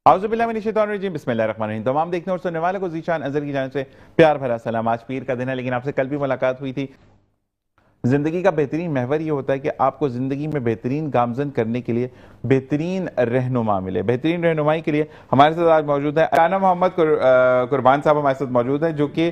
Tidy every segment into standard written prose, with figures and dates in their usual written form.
आउज़ुबिल्लाहिमिनश्शैतानिर्रजीम बिस्मिल्लाहिर्रहमानिर्रहीम। तमाम देखने और सुनने वाले को ज़ीशान अज़हर की जानिब से प्यार भरा सलाम। आज पीर का दिन है, लेकिन आपसे कल भी मुलाकात हुई थी। ज़िंदगी का बेहतरीन महवर ये होता है कि आपको ज़िंदगी में बेहतरीन गामज़न करने के लिए बेहतरीन रहनुमा मिले। बेहतरीन रहनुमाई के लिए हमारे साथ आज मौजूद है राना मोहम्मद कुर्बान साहब हमारे साथ मौजूद है, जो कि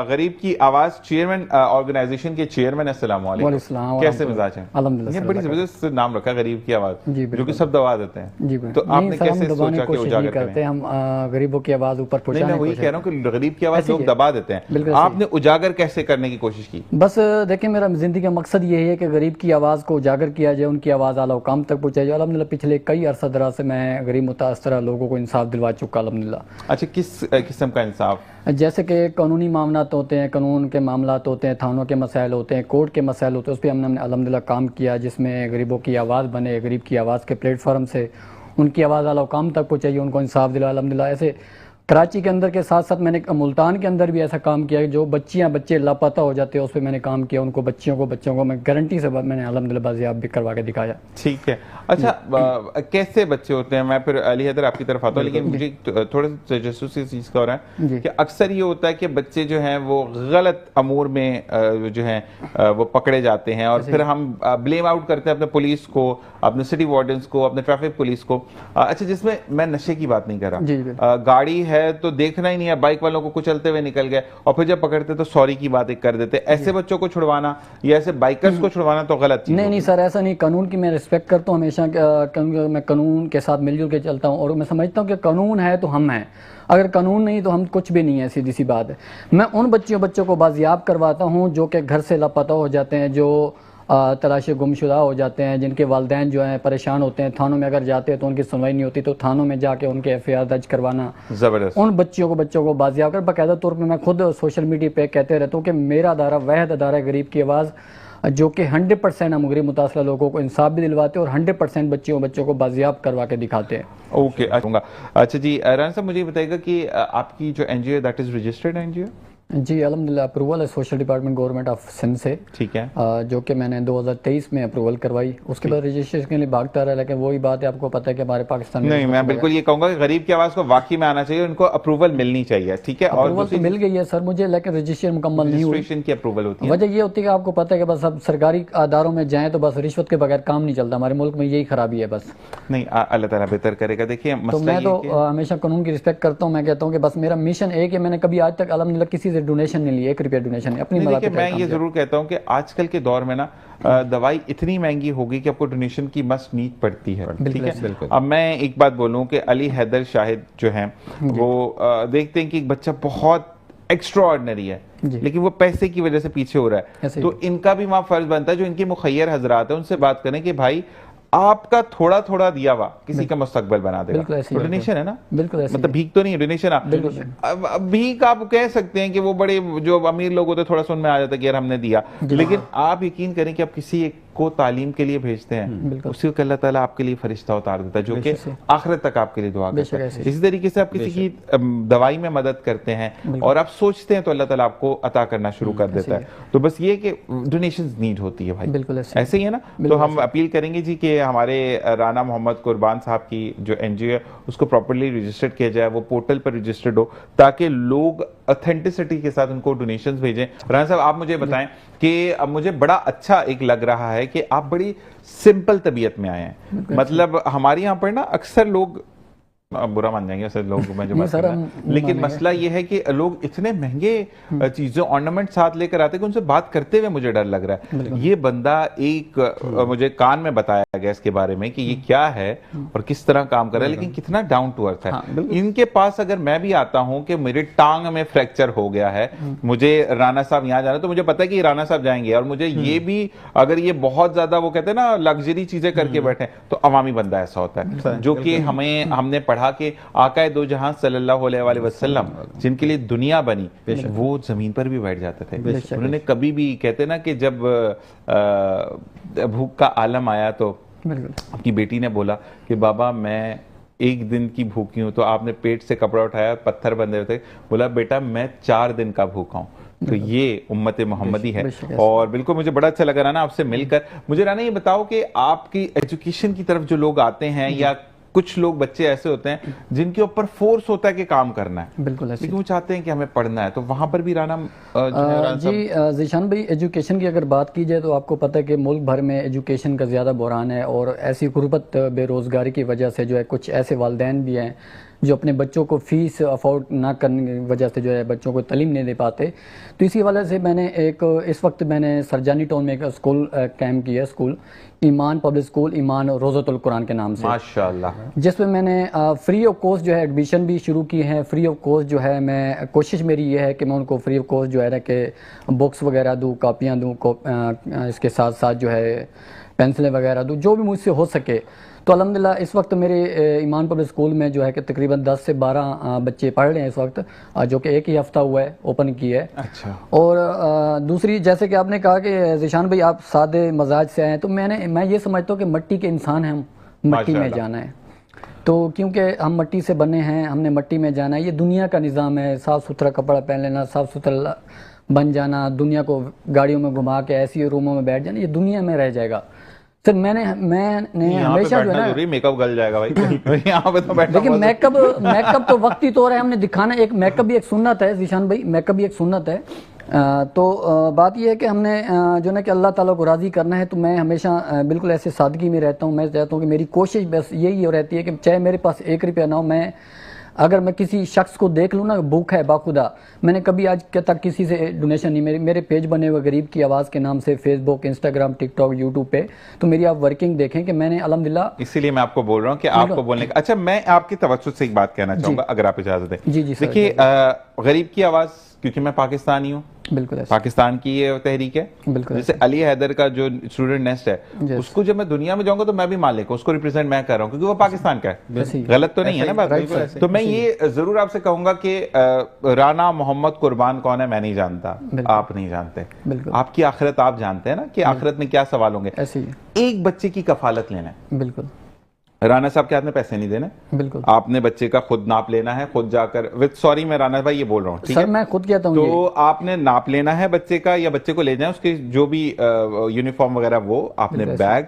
गरीब की आवाज़ चेयरमैन ऑर्गेनाइजेशन के चेयरमैन। अस्सलाम वालेकुम, कैसे मिजाज हैं? ये बड़ी ज़बरदस्त नाम रखा, गरीब की आवाज़, जो कि सब दबा देते हैं। तो आपने कैसे सोचा कि उजागर करते हैं? हम गरीबों की आवाज़ ऊपर पहुंचाने, मैं वही कह रहा हूँ कि गरीब की आवाज़ लोग दबा देते हैं, आपने उजागर कैसे करने की कोशिश की? बस देखिए, मेरा जिंदगी का मकसद यही है कि गरीब की आवाज़ को उजागर किया जाए, उनकी आवाज़ आला हुकाम तक पहुँचाई जाए। अल्हम्दुलिल्लाह पिछले कई अरसा दराज से मैं गरीब मुतासरा लोगों को इंसाफ दिलवा चुका अल्हम्दुलिल्लाह। अच्छा, किस किस्म का इंसाफ? जैसे कि कानूनी मामलात होते हैं, कानून के मामलात होते हैं, थानों के मसाइल होते हैं, कोर्ट के मसाइल होते हैं, उस पर हमने अल्हम्दुलिल्लाह काम किया, जिसमें गरीबों की आवाज़ बने, गरीब की आवाज़ के प्लेटफॉर्म से उनकी आवाज़ आला हुकाम तक पहुँचाई, उनको इंसाफ दिलवाया अल्हम्दुलिल्लाह। ऐसे कराची के अंदर के साथ साथ मैंने मुल्तान के अंदर भी ऐसा काम किया, जो बच्चे लापता हो जाते हैं उस पर मैंने काम किया, उनको बच्चों को मैं गारंटी से मैंने अल्हम्दुलिल्लाह बाजियाब भी करवा के दिखाया। ठीक है। अच्छा, कैसे बच्चे होते हैं? मैं फिर अली हैदर आपकी तरफ आता हूँ, लेकिन मुझे थोड़ा सा तजस्सुस इस चीज़ का हो रहा है कि अक्सर ये होता है कि बच्चे जो हैं वो गलत अमूर में जो हैं वो पकड़े जाते हैं, और फिर हम ब्लेम आउट करते हैं अपने पुलिस को, अपने सिटी वार्डन्स को, अपने ट्रैफिक पुलिस को। अच्छा, जिसमें मैं नशे की बात नहीं कर रहा, गाड़ी है तो देखना ही नहीं है, बाइक वालों को कुचलते हुए निकल गए, और फिर जब पकड़ते तो सॉरी की बात कर देते। ऐसे बच्चों को छुड़वाना या ऐसे बाइकर्स को छुड़वाना तो गलत चीज़। नहीं सर, ऐसा नहीं। कानून की मैं रिस्पेक्ट करता हूँ हमेशा, मैं कानून के साथ मिलजुल के चलता हूँ, और मैं समझता हूँ कि कानून है तो हम हैं, अगर कानून नहीं तो हम कुछ भी नहीं है, सीधी सी बात है। मैं उन बच्चों को बाजियाब करवाता हूँ जो कि घर से लापता हो जाते हैं, जो तलाशी गुमशुदा हो जाते हैं, जिनके वालिदैन जो हैं परेशान होते हैं, थानों में अगर जाते हैं तो उनकी सुनवाई नहीं होती, तो थानों में जाके उनके FIR दर्ज करवाना, ज़बरदस्त। उन बच्चों को बाजियाब कर, बाकायदा तौर पर मैं खुद सोशल मीडिया पे कहते रहता हूँ कि मेरा अदारा वहद अदारा है गरीब की आवाज़, जो कि 100% हम गरीब मुतासरा लोगों को इंसाफ भी दिलवाते हैं और 100% बच्चों को बाजियाब करवा के दिखाते हैं। ओके, अच्छा जी, राना साहब मुझे बताइएगा कि आपकी जो NGO है, दैट इज़ रजिस्टर्ड NGO? जी अल्हम्दुलिल्लाह अप्रूवल है social department government of Sindh से। ठीक है। जो कि मैंने 2023 में अप्रूवल करवाई, उसके बाद रजिस्ट्रेशन के लिए भागता रहा, लेकिन वही बात है, आपको पता है कि हमारे पाकिस्तान में नहीं, मैं बिल्कुल ये कहूंगा कि गरीब की आवाज़ को वाकई में आना चाहिए, उनको अप्रूवल मिलनी चाहिए। ठीक है, और अप्रूवल तो मिल गई है सर मुझे, लेकिन रजिस्ट्रेशन मुकम्मल नहीं हुई। रजिस्ट्रेशन की अप्रूवल होती है। वजह ये होती है कि आपको पता है कि बस अब सरकारी अदारों में जाएं तो बस रिश्वत के बगैर काम नहीं चलता, हमारे मुल्क में यही खराबी है बस। नहीं, अल्लाह ताला बेहतर करेगा। देखिए, तो मैं तो हमेशा कानून की रिस्पेक्ट करता हूँ। मैं कहता हूँ कि बस मेरा मिशन एक है, मैंने कभी आज तक अल्हम्दुलिल्लाह किसी से डोनेशन नहीं लिया, 1 रुपया डोनेशन नहीं अपनी। मैं ये जरूर कहता हूँ कि आजकल के दौर में ना दवाई इतनी महंगी हो गई कि आपको डोनेशन की मस्ट नीड पड़ती है। ठीक है। अब मैं एक बात बोलूँ कि अली हैदर शाहिद जो हैं वो देखते हैं कि एक बच्चा बहुत एक्स्ट्रा ऑर्डिनरी है, लेकिन वो पैसे की वजह से पीछे हो रहा है, तो इनका भी वहां फर्ज बनता है, जो इनके मुखैर हजरात है उनसे बात करें कि भाई आपका थोड़ा थोड़ा दिया हुआ किसी का मुस्तकबिल बना देगा। तो डोनेशन है ना, बिल्कुल मतलब भीख तो नहीं है, डोनेशन। अब भीख आप कह सकते हैं कि वो बड़े जो अमीर लोग होते हैं थोड़ा सा उनमें आ जाता है कि यार हमने दिया, लेकिन आप यकीन करें कि आप किसी एक को तालीम के लिए भेजते हैं, उसी को अल्लाह ताला आपके लिए फरिश्ता उतार देता है, जो कि आखिरत तक आपके लिए दुआ करता है। इसी तरीके से आप किसी की दवाई में मदद करते हैं और आप सोचते हैं तो अल्लाह ताला आपको अता करना शुरू कर देता है। तो बस ये कि डोनेशन नीड होती है भाई, बिल्कुल ऐसे ही है ना। तो हम अपील करेंगे जी कि हमारे राना मोहम्मद कुर्बान साहब की जो NGO है उसको प्रॉपर्ली रजिस्टर्ड किया जाए, वो पोर्टल पर रजिस्टर्ड हो, ताकि लोग ऑथेंटिसिटी के साथ उनको डोनेशंस भेजें। राना साहब, आप मुझे बताएं कि अब मुझे बड़ा अच्छा एक लग रहा है कि आप बड़ी सिंपल तबीयत में आए हैं। मतलब हमारे यहाँ पर ना अक्सर लोग बुरा मान जाएंगे ऐसे लोग में जो बात कर रहे हैं, लेकिन मसला ये है कि लोग इतने महंगे चीजें ऑर्नामेंट साथ लेकर आते हैं कि उनसे बात करते हुए मुझे डर लग रहा है। ये बंदा एक मुझे कान में बताया गया इसके बारे में कि ये क्या है और किस तरह काम कर रहा है, लेकिन कितना डाउन टू अर्थ है। इनके पास अगर मैं भी आता हूं कि मेरी टांग में फ्रैक्चर हो गया है, मुझे राना साहब यहाँ जाना है, तो मुझे पता है कि राना साहब जाएंगे, और मुझे ये भी अगर ये बहुत ज्यादा वो कहते हैं ना लग्जरी चीजें करके बैठे, तो अवामी बंदा ऐसा होता है जो कि हमने पढ़ा के आकाए दो जहां सल्लल्लाहु अलैहि वसल्लम जिनके लिए दुनिया बनी, वो जमीन पर भी बैठ जाते थे। उन्होंने कभी भी, कहते ना कि जब भूख का आलम आया तो आपकी बेटी ने बोला कि बाबा मैं एक दिन की भूखी हूं, तो आपने पेट से कपड़ा उठाया, पत्थर बंधे हुए थे, बोला बेटा मैं 4 दिन का भूखा हूं। तो ये उम्मत मोहम्मदी है। और बिल्कुल मुझे बड़ा अच्छा लगा राना आपसे मिलकर। मुझे राना ये बताओ कि आपकी एजुकेशन की तरफ जो लोग आते हैं या कुछ लोग बच्चे ऐसे होते हैं जिनके ऊपर फोर्स होता है कि काम करना है, बिल्कुल ऐसे लेकिन वो चाहते हैं कि हमें पढ़ना है, तो वहां पर भी राना राना जी जीशान भाई, एजुकेशन की अगर बात की जाए तो आपको पता है कि मुल्क भर में एजुकेशन का ज़्यादा बहरान है, और ऐसी गुर्बत बेरोज़गारी की वजह से जो है कुछ ऐसे वालिदैन भी हैं जो अपने बच्चों को फ़ीस अफोर्ड ना करने की वजह से जो है बच्चों को तालीम नहीं दे पाते। तो इसी वजह से मैंने इस वक्त मैंने सरजानी टाउन में एक स्कूल कैम्प किया, स्कूल ईमान पब्लिक स्कूल, ईमान रोज़तुल कुरान के नाम से, माशाल्लाह, जिसमें मैंने फ्री ऑफ कॉस्ट जो है एडमिशन भी शुरू की है। फ्री ऑफ कॉस्ट जो है मैं कोशिश मेरी ये है कि मैं उनको फ्री ऑफ कॉस्ट जो है ना कि बुक्स वगैरह दूँ, कापियाँ दूँ, इसके साथ साथ जो है पेंसिलें वगैरह दूँ, जो भी मुझसे हो सके। तो अल्हम्दुलिल्लाह इस वक्त मेरे ईमान पब्लिक स्कूल में जो है कि तकरीबन 10 से 12 बच्चे पढ़ रहे हैं इस वक्त, जो कि एक ही हफ्ता हुआ है ओपन किया है। अच्छा। और दूसरी, जैसे कि आपने कहा कि ज़ीशान भाई आप सादे मजाज से आए हैं, तो मैं ये समझता हूँ कि मिट्टी के इंसान हैं हम, मिट्टी में जाना है। तो क्योंकि हम मिट्टी से बने हैं, हमने मिट्टी में जाना है। ये दुनिया का निज़ाम है, साफ़ सुथरा कपड़ा पहन लेना, साफ़ सुथरा बन जाना, दुनिया को गाड़ियों में घुमा के ऐसी रूमों में बैठ जाना, ये दुनिया में रह जाएगा। सर मैंने हमेशा जो है ना, मेकअप गल जाएगा भाई यहाँ पे तो बैठना। देखिए मेकअप तो वक्ती तौर है, हमने दिखाना एक मेकअप भी एक सुन्नत है ज़ीशान भाई, मेकअप भी एक सुन्नत है। तो बात यह है कि हमने जो ना कि अल्लाह ताला को राज़ी करना है। तो मैं हमेशा बिल्कुल ऐसे सादगी में रहता हूँ। मैं चाहता हूँ कि मेरी कोशिश बस यही रहती है कि चाहे मेरे पास 1 रुपया ना हो, मैं अगर मैं किसी शख्स को देख लूँ ना भूख है बाखुदा, मैंने कभी आज तक किसी से डोनेशन नहीं, मेरे पेज बने हुए गरीब की आवाज़ के नाम से फेसबुक, इंस्टाग्राम, टिकटॉक, यूट्यूब पे, तो मेरी आप वर्किंग देखें कि मैंने अल्हम्दुलिल्लाह। इसीलिए मैं आपको बोल रहा हूँ कि आपको बोलने का। अच्छा, मैं आपकी तवज्जुह से एक बात कहना चाहूँगा, अगर आप इजाज़त दें। जी जी सर। देखिए गरीब की आवाज़, क्योंकि मैं पाकिस्तानी हूँ, बिल्कुल पाकिस्तान की ये तहरीक है। बिल्कुल जैसे अली हैदर का जो स्टूडेंट नेस्ट है, उसको जब मैं दुनिया में जाऊंगा तो मैं भी मालिक हूँ, उसको रिप्रेजेंट मैं कर रहा हूँ, क्योंकि वो पाकिस्तान का है। गलत तो नहीं है ना बात? तो मैं ये जरूर आपसे कहूंगा कि राना मोहम्मद कुर्बान कौन है मैं नहीं जानता, आप नहीं जानते, आपकी आखिरत आप जानते हैं ना कि आखिरत में क्या सवाल होंगे। एक बच्चे की कफालत लेना है, बिल्कुल राना साहब के हाथ में पैसे नहीं देने, बिल्कुल आपने बच्चे का खुद नाप लेना है, खुद जाकर विद सॉरी मैं राना भाई ये बोल रहा हूँ, ठीक है मैं खुद कहता हूँ, तो आपने नाप लेना है बच्चे का, या बच्चे को ले जाए उसके जो भी यूनिफॉर्म वगैरह वो आपने बैग,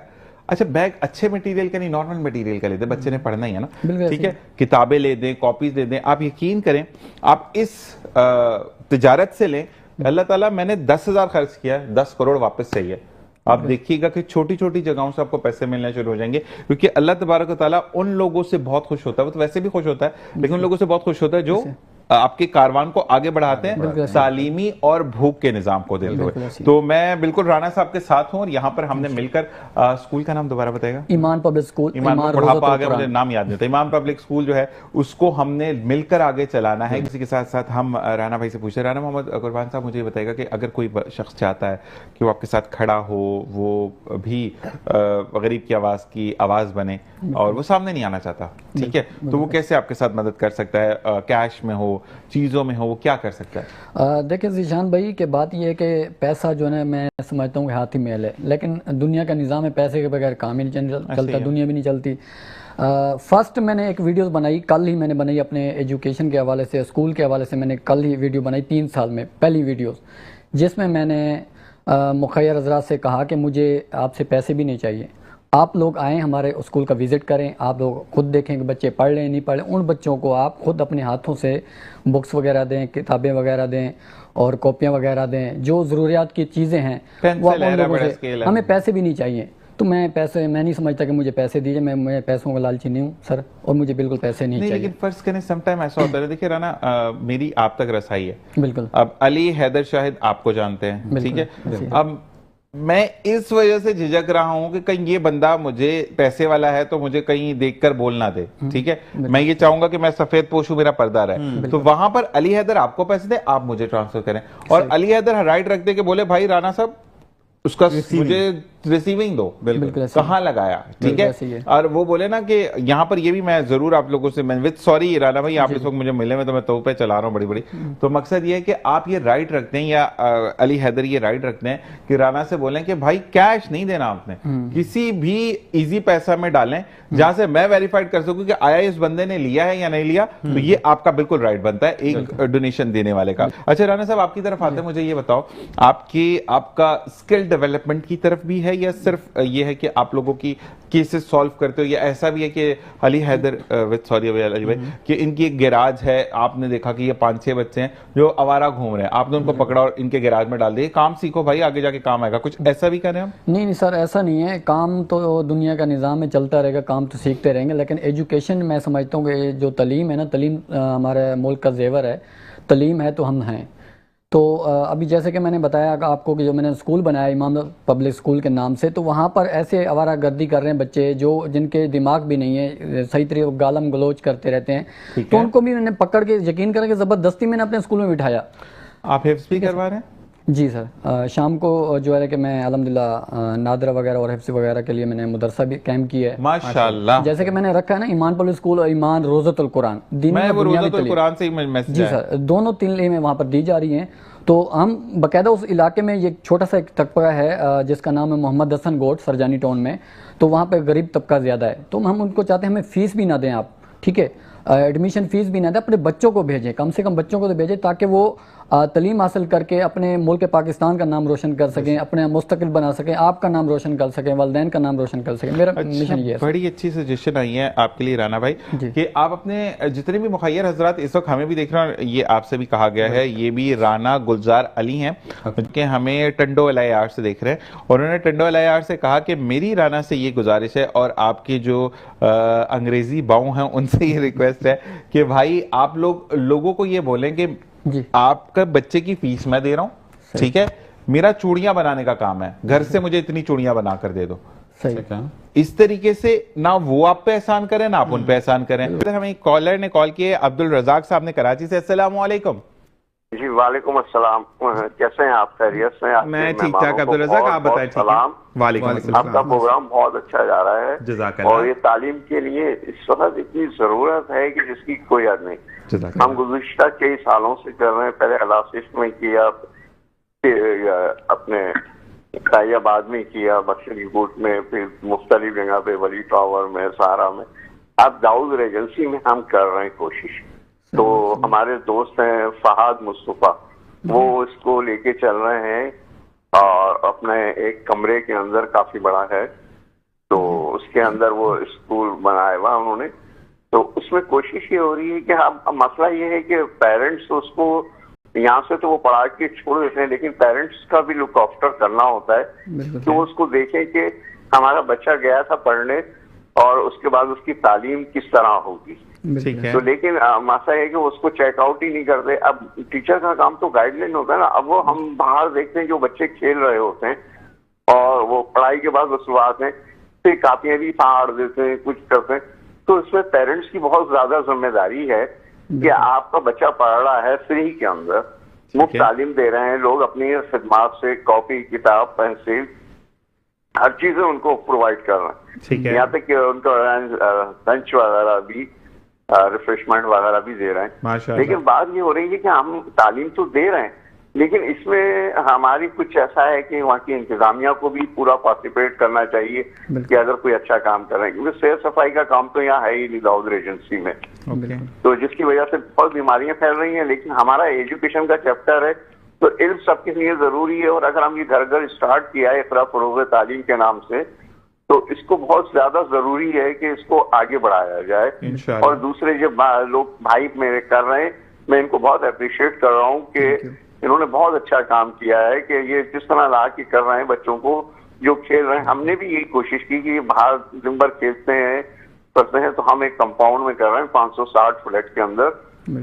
अच्छा बैग अच्छे मटेरियल का नहीं नॉर्मल मटेरियल का लेते, बच्चे ने पढ़ना ही है ना, ठीक है, किताबें ले दें, कॉपीज दे दें। आप यकीन करें आप इस तिजारत से लें, अल्लाह ताला मैंने 10,000 खर्च किया, 10 करोड़ वापस चाहिए। आप देखिएगा कि छोटी छोटी जगहों से आपको पैसे मिलने शुरू हो जाएंगे, क्योंकि अल्लाह तबारक व तआला उन लोगों से बहुत खुश होता है, वो तो वैसे भी खुश होता है, लेकिन उन लोगों से बहुत खुश होता है जो आपके कारवान को आगे बढ़ाते हैं तालीमी और भूख के निजाम को देते हुए। तो मैं बिल्कुल राना साहब के साथ हूं, और यहाँ पर हमने मिलकर स्कूल का नाम दोबारा बताएगा, ईमान पब्लिक स्कूल, ईमान बुढ़ापा आ गया मुझे नाम याद नहीं था, ईमान पब्लिक स्कूल जो है उसको हमने मिलकर आगे चलाना है। इसी के साथ साथ हम राना भाई से पूछे, राना मोहम्मद कुर्बान साहब मुझे बताएगा कि अगर कोई शख्स चाहता है कि वो आपके साथ खड़ा हो, वो भी गरीब की आवाज की आवाज बने और वो सामने नहीं आना चाहता, ठीक है, तो वो कैसे आपके साथ मदद कर सकता है? कैश में हो, चीज़ों में हो, वो क्या कर सकता है? देखिए ज़ीशान भाई के बात ये है कि पैसा जो है मैं समझता हूँ कि हाथ ही मेल है, लेकिन दुनिया का निज़ाम है पैसे के बगैर काम ही नहीं चलता, दुनिया भी नहीं चलती। फर्स्ट मैंने एक वीडियोस बनाई, कल ही मैंने बनाई अपने एजुकेशन के हवाले से, स्कूल के हवाले से मैंने कल ही वीडियो बनाई, 3 साल में पहली वीडियोस, जिसमें मैंने मुखैर हज़रात से कहा कि मुझे आपसे पैसे भी नहीं चाहिए, आप लोग आएँ हमारे स्कूल का विज़िट करें, आप लोग खुद देखें कि बच्चे पढ़ लें नहीं पढ़ लें, उन बच्चों को आप खुद अपने हाथों से बुक्स वगैरह दें, किताबें वगैरह दें और कॉपियाँ वगैरह दें, जो ज़रूरियात की चीज़ें हैं वो आप उन लोगों से, हमें पैसे भी नहीं चाहिए। तो मैं नहीं समझता कि मुझे पैसे दीजिए, मैं पैसों का लालची नहीं हूँ सर, और मुझे बिल्कुल पैसे नहीं चाहिए। लेकिन फर्ज करें समटाइम ऐसा होता है, देखिए राना मेरी आप तक रसाई है, बिल्कुल, अब अली हैदर शाहिद आपको जानते हैं, ठीक है, अब मैं इस वजह से झिझक रहा हूं कि कहीं ये बंदा मुझे पैसे वाला है तो मुझे कहीं देखकर बोल ना दे, ठीक है, मैं ये चाहूंगा कि मैं सफेद पोशू मेरा पर्दा रहे, तो वहां पर अली हैदर आपको पैसे दे, आप मुझे ट्रांसफर करें, और अली हैदर राइट रख दे के बोले भाई राना साहब उसका मुझे रिसीविंग दो, बिल्कुल कहाँ लगाया, ठीक है, और वो बोले ना कि यहाँ पर ये भी मैं जरूर आप लोगों से, मैं विद सॉरी राना भाई आप इस वक्त मुझे मिले में तो मैं तो पे चला रहा हूँ बड़ी बड़ी, तो मकसद ये है कि आप ये राइट रखते हैं या अली हैदर ये राइट रखते हैं कि राना से बोलें कि भाई कैश नहीं देना आपने, किसी भी इजी पैसा में डालें जहां से मैं वेरीफाइड कर सकूं कि आया इस बंदे ने लिया है या नहीं लिया, तो ये आपका बिल्कुल राइट बनता है एक डोनेशन देने वाले का। अच्छा राना साहब आपकी तरफ आते हैं, मुझे ये बताओ आपका स्किल डेवलपमेंट की तरफ भी है है या सिर्फ ये है कि आप लोगों की केसेस सॉल्व करते हो, या ऐसा भी है कि अली हैदर सॉरी अली भाई कि इनकी एक गैराज है, आपने देखा कि ये 5-6 बच्चे हैं जो आवारा घूम रहे हैं, आपने उनको पकड़ा और इनके गैराज में डाल दिया, काम सीखो भाई आगे जाके काम आएगा, कुछ ऐसा भी करें हम? नहीं नहीं सर, ऐसा नहीं है। काम तो दुनिया का निज़ाम में चलता रहेगा, काम तो सीखते रहेंगे, लेकिन एजुकेशन मैं समझता हूँ कि जो तालीम है ना, तालीम हमारे मुल्क का जेवर है, तालीम है तो हम हैं। तो अभी जैसे कि मैंने बताया आपको कि जो मैंने स्कूल बनाया इमाम पब्लिक स्कूल के नाम से, तो वहाँ पर ऐसे आवारा गर्दी कर रहे हैं बच्चे जो जिनके दिमाग भी नहीं है सही तरीके, गालम गलोच करते रहते हैं। तो उनको भी मैंने पकड़ के, यकीन करके ज़बरदस्ती मैंने अपने स्कूल में बिठाया। आप हिफ्ज़ भी करवा रहे हैं? जी सर, शाम को जो है कि मैं अल्हम्दुलिल्लाह नादरा वगैरह और हिफ्ज़ वगैरह के लिए मैंने मदरसा भी कैंप किया है माशाल्लाह। जैसे कि मैंने रखा है ना ईमान पब्लिक स्कूल और ईमान रोज़तुल कुरान, दिन में रोज़तुल कुरान से ही मैसेज जी सर, दोनों तालीमें वहाँ पर दी जा रही हैं। तो हम बाकायदा उस इलाके में ये छोटा सा एक तबका है जिसका नाम है मोहम्मद हसन गोट सरजानी टाउन में, तो वहाँ पे गरीब तबका ज़्यादा है, तो हम उनको चाहते हैं हमें फ़ीस भी ना दें आप, ठीक है, एडमिशन फ़ीस भी ना दें, अपने बच्चों को भेजें, कम से कम बच्चों को तो भेजें ताकि वो तालीम हासिल करके अपने मुल्क पाकिस्तान का नाम रोशन कर सकें, अपने मुस्तकिल बना सकें, आपका नाम रोशन कर सकें, वालिदैन का नाम रोशन कर सकें। मेरा मिशन ये है। बड़ी अच्छी सजेशन आई है आपके लिए राना भाई कि आप अपने जितने भी मुखैर हजरात इस वक्त हमें भी देख रहे हैं, ये आपसे भी कहा गया है, ये भी राना गुलजार अली हैं कि हमें टंडो LIR से देख रहे हैं, और उन्होंने टंडो LIR से कहा कि मेरी राना से ये गुजारिश है और आपकी जो अंग्रेजी बाऊ हैं उनसे ये रिक्वेस्ट है कि भाई आप लोगों को ये बोलें कि आपका बच्चे की फीस मैं दे रहा हूं, ठीक है, मेरा चूड़ियां बनाने का काम है, घर से मुझे इतनी चूड़ियां बना कर दे दो। सही। इस तरीके से ना वो आप पे एहसान करें ना आप उन पे एहसान करें। हमें एक कॉलर ने कॉल किया, अब्दुल रजाक साहब ने कराची से। अस्सलाम वालेकुम। जी वालेकुम अस्सलाम, कैसे हैं आप? खैरियत से? मैं ठीक ठाक अब्दुल रजाक, आप बताएं। सलाम। वालेकुम अस्सलाम। आपका प्रोग्राम बहुत अच्छा जा रहा है जज़ाकल्लाह। और ये तालीम के लिए इस वक्त इतनी जरूरत है कि जिसकी कोई हद नहीं। हम गुज़िश्ता कई सालों से कर रहे हैं, पहले अलासिस्ट में किया, फिर अपने कायाबाद में किया, बख्शली कोट में, फिर मुख्तलिफ जगह पे, वली टावर में, सहारा में, अब दाऊद एजेंसी में हम कर रहे हैं कोशिश। तो हमारे दोस्त हैं फहाद मुस्तफा, वो इसको लेके चल रहे हैं और अपने एक कमरे के अंदर, काफी बड़ा है, तो उसके अंदर वो स्कूल बनाया हुआ उन्होंने। तो उसमें कोशिश ये हो रही है कि अब मसला ये है कि पेरेंट्स उसको यहाँ से तो वो पढ़ा के छोड़ देते हैं, लेकिन पेरेंट्स का भी लुक आफ्टर करना होता है, तो उसको देखें कि हमारा बच्चा गया था पढ़ने और उसके बाद उसकी तालीम किस तरह होगी। तो लेकिन मसला है कि वो उसको चेकआउट ही नहीं करते। अब टीचर का काम तो गाइडलाइन होता है ना, अब वो हम बाहर देखते हैं जो बच्चे खेल रहे होते हैं और वो पढ़ाई के बाद वसूआत हैं, फिर कापियां भी फाड़ देते हैं, कुछ करते हैं। तो इसमें पेरेंट्स की बहुत ज्यादा जिम्मेदारी है कि आपका बच्चा पढ़ रहा है फ्री के अंदर, मुफ्त तालीम दे रहे हैं लोग, अपनी खिदमात से कॉपी किताब पेंसिल हर चीजें उनको प्रोवाइड कर रहे हैं, यहाँ तक कि उनको लंच वगैरह भी, रिफ्रेशमेंट वगैरह भी दे रहे हैं। लेकिन बात ये हो रही है कि हम तालीम तो दे रहे हैं, लेकिन इसमें हमारी कुछ ऐसा है कि वहाँ की इंतजामिया को भी पूरा पार्टिसिपेट करना चाहिए कि अगर कोई अच्छा काम कर रहे हैं, क्योंकि सेहत सफाई का काम तो यहाँ है ही नहीं दाऊद एजेंसी में, तो जिसकी वजह से बहुत बीमारियां फैल रही हैं। लेकिन हमारा एजुकेशन का चैप्टर है, तो इल्म सबके लिए जरूरी है, और अगर हम ये घर घर स्टार्ट किया है इकरा फरोग तालीम के नाम से, तो इसको बहुत ज्यादा जरूरी है कि इसको आगे बढ़ाया जाए। और दूसरे जो लोग भाई मेरे कर रहे हैं, मैं इनको बहुत अप्रिशिएट कर रहा हूँ कि इन्होंने बहुत अच्छा काम किया है कि ये जिस तरह ला के कर रहे हैं बच्चों को जो खेल रहे हैं। हमने भी यही कोशिश की कि बाहर दिन भर खेलते हैं करते हैं, तो हम एक कंपाउंड में कर रहे हैं 560 फ्लैट के अंदर,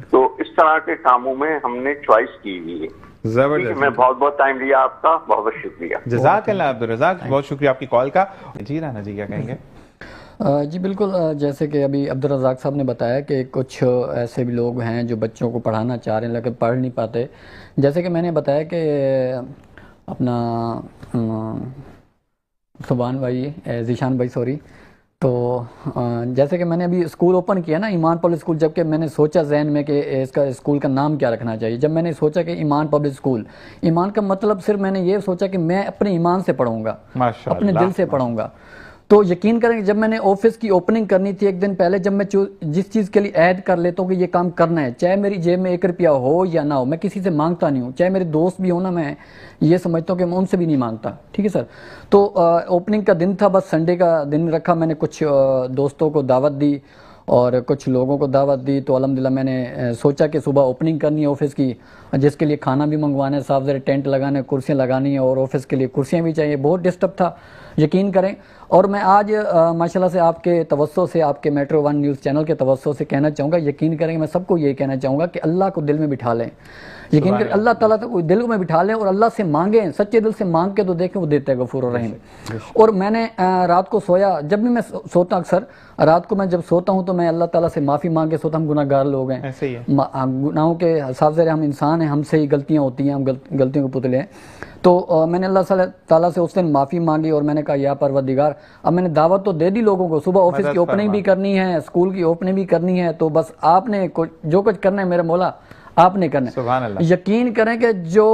तो इस तरह के कामों में हमने चॉइस की हुई है। जबरदस्त। मैं बहुत बहुत टाइम लिया आपका, बहुत बहुत शुक्रिया। जज़ाकल्लाह अब्दुल रज़ाक, बहुत शुक्रिया आपकी कॉल का। जी राना जी क्या कहेंगे? जी बिल्कुल, जैसे कि अभी अब्दुल रज़ाक साहब ने बताया कि कुछ ऐसे भी लोग हैं जो बच्चों को पढ़ाना चाह रहे हैं लेकिन पढ़ नहीं पाते। जैसे कि मैंने बताया कि अपना सुभान भाई, ज़ीशान भाई सॉरी, तो जैसे कि मैंने अभी स्कूल ओपन किया ना ईमान पब्लिक स्कूल, जबकि मैंने सोचा जहन में कि इसका स्कूल का नाम क्या रखना चाहिए। जब मैंने सोचा कि ईमान पब्लिक स्कूल, ईमान का मतलब सिर्फ मैंने ये सोचा कि मैं अपने ईमान से पढ़ूंगा, अपने दिल से पढ़ूंगा। तो यकीन करें जब मैंने ऑफिस की ओपनिंग करनी थी एक दिन पहले, जब मैं जिस चीज़ के लिए ऐड कर लेता हूँ कि ये काम करना है, चाहे मेरी जेब में 1 रुपया हो या ना हो, मैं किसी से मांगता नहीं हूँ, चाहे मेरे दोस्त भी हो ना, मैं ये समझता हूँ कि मैं उनसे भी नहीं मांगता, ठीक है सर। तो ओपनिंग का दिन था, बस संडे का दिन रखा मैंने, कुछ दोस्तों को दावत दी और कुछ लोगों को दावत दी। तो अल्हम्दुलिल्लाह मैंने सोचा कि सुबह ओपनिंग करनी है ऑफिस की, जिसके लिए खाना भी मंगवाना है, साफ ज़रा टेंट लगाने, कुर्सियाँ लगानी है और ऑफिस के लिए कुर्सियाँ भी चाहिए। बहुत डिस्टर्ब था, यकीन करें। और मैं आज माशाल्लाह से आपके तवज्जो से, आपके मेट्रो 1 न्यूज़ चैनल के तवज्जो से कहना चाहूँगा, यकीन करें, मैं सबको ये कहना चाहूँगा कि अल्लाह को दिल में बिठा लें, यकीन करें, अल्लाह ताला को दिल में बिठा लें और अल्लाह से मांगें, सच्चे दिल से मांग के तो देखें वो देता है गफूर रहीम। और मैंने रात को सोया, जब भी मैं सोता, अक्सर रात को मैं जब सोता हूँ तो मैं अल्लाह ताला से माफ़ी मांग के सोता। हम गुनाहगार लोग हैं, ऐसे ही है, गुनाहों के हिसाब से हम इंसान हैं, हमसे ही गलतियाँ होती हैं, हम गलतियों के पुतले हैं। तो मैंने अल्लाह ताला से उस दिन माफ़ी मांगी और मैंने कहा या परवरदिगार, अब मैंने दावत तो दे दी लोगों को, सुबह ऑफिस की ओपनिंग भी करनी है, स्कूल की ओपनिंग भी करनी है, तो बस आपने जो कुछ करना है मेरे मौला आपने करना है। यकीन करें कि जो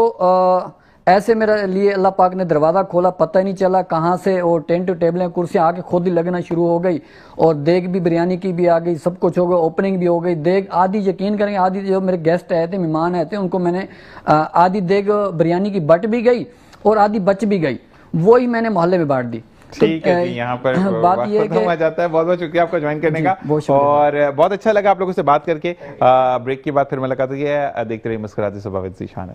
ऐसे मेरे लिए अल्लाह पाक ने दरवाज़ा खोला, पता ही नहीं चला कहाँ से, और टेंट टेबलें कुर्सियाँ आके खुद ही लगना शुरू हो गई और देग भी बिरयानी की भी आ गई, सब कुछ हो गया, ओपनिंग भी हो गई। देग आधी, यकीन करें, आधी जो मेरे गेस्ट आए थे, मेहमान आए थे, उनको मैंने आधी देग बिरयानी की बट भी गई और आधी बच भी गई, वही मैंने मोहल्ले में बांट दी। ठीक है जी, यहाँ पर बात ये खत्म हो जाता है। बहुत बहुत शुक्रिया आपका ज्वाइन करने का, और बहुत अच्छा लगा आप लोगों से बात करके। ब्रेक के बाद फिर मुलाकात हुई है। देखते रहिए मुस्कुराते सुबह विद ज़ीशान।